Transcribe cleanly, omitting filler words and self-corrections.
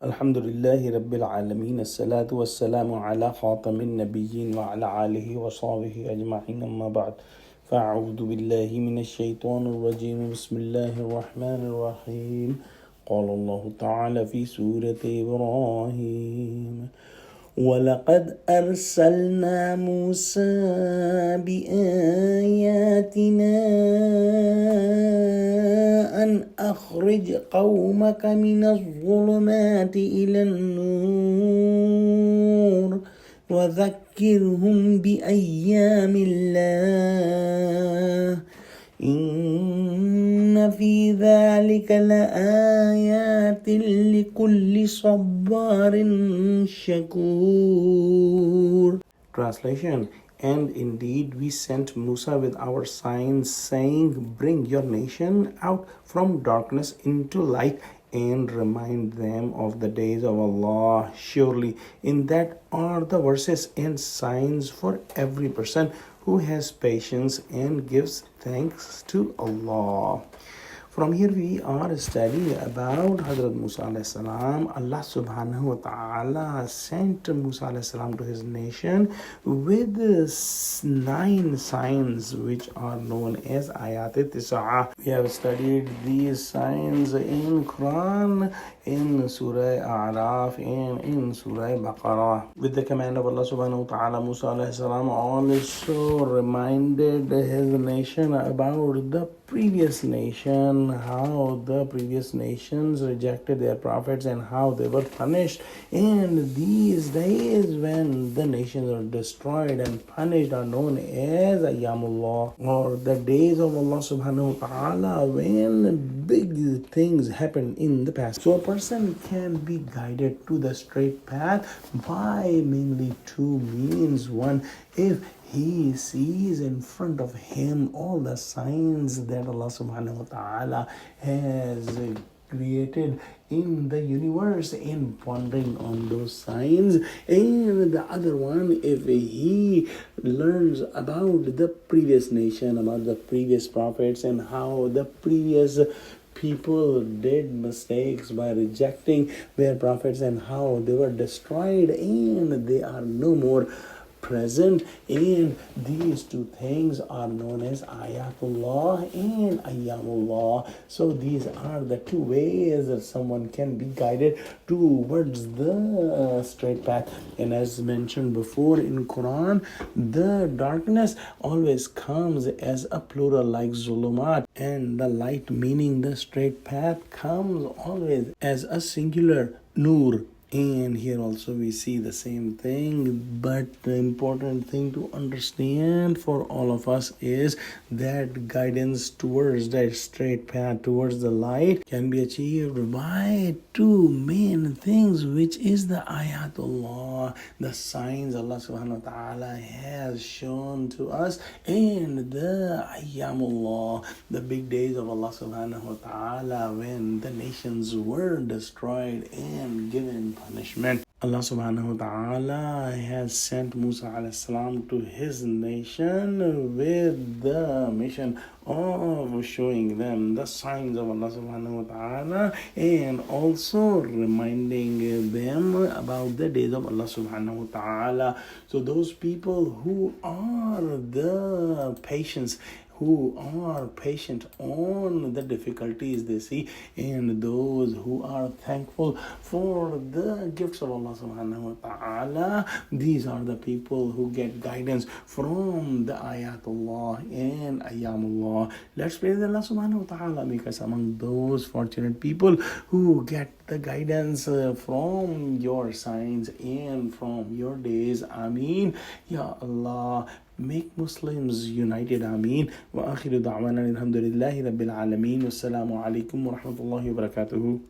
Alhamdulillahi Rabbil Alameen. As-salatu was-salamu ala khatamin nabiyyin wa ala alihi wa sahbihi ajma'in amma ba'd. Fa'a'udhu billahi minash shaitanir rajim. Bismillahir rahmanir rahim. Qala Allahu ta'ala fi Surah Ibrahim. وَلَقَدْ أَرْسَلْنَا مُوسَى بِآيَاتِنَا أن أخرج قومك من الظلمات إلى النور وذكرهم بأيام الله إن في ذلك لآيات لكل صبار شكور. Translation. And indeed we sent Musa with our signs, saying, bring your nation out from darkness into light and remind them of the days of Allah. Surely in that are the verses and signs for every person who has patience and gives thanks to Allah. From here we are studying about Hazrat Musa alayhi salam. Allah subhanahu wa ta'ala sent Musa alayhi salam to his nation with 9 signs which are known as Ayat. We have studied these signs in Quran, in Surah A'raf and in Surah Baqarah. With the command of Allah subhanahu wa ta'ala, Musa alayhi salam also reminded his nation about the previous nation, how the previous nations rejected their prophets and how they were punished. And these days when the nations are destroyed and punished are known as Ayyamullah, or the days of Allah subhanahu wa ta'ala, when big things happen in the past. So a person can be guided to the straight path by mainly 2 means. One, if he sees in front of him all the signs that Allah subhanahu wa ta'ala has created in the universe and pondering on those signs. And the other one, if he learns about the previous nation, about the previous prophets and how the previous people did mistakes by rejecting their prophets and how they were destroyed and they are no more present, and these 2 things are known as Ayatullah and Ayyamullah. So these are the 2 ways that someone can be guided towards the straight path. And as mentioned before in Quran, the darkness always comes as a plural like zulumat, and the light, meaning the straight path, comes always as a singular nur. And here also we see the same thing, but the important thing to understand for all of us is that guidance towards that straight path, towards the light, can be achieved by 2 main things, which is the Ayatullah, the signs Allah subhanahu wa ta'ala has shown to us, and the Ayyamullah, the big days of Allah subhanahu wa ta'ala when the nations were destroyed and given punishment. Allah subhanahu wa ta'ala has sent Musa alayhi salam to his nation with the mission of showing them the signs of Allah subhanahu wa ta'ala and also reminding them about the days of Allah subhanahu wa ta'ala. So those people who are the patients, who are patient on the difficulties they see, and those who are thankful for the gifts of Allah subhanahu wa ta'ala, these are the people who get guidance from the Ayatullah and Ayyamullah. Let's pray that Allah subhanahu wa ta'ala make us among those fortunate people who get the guidance from your signs and from your days. Ameen. Ya Allah, make Muslims united. Ameen. Wa akhiru da'wana alhamdulillahi rabbil alameen. Wassalamu alaikum wa rahmatullahi wa barakatuhu.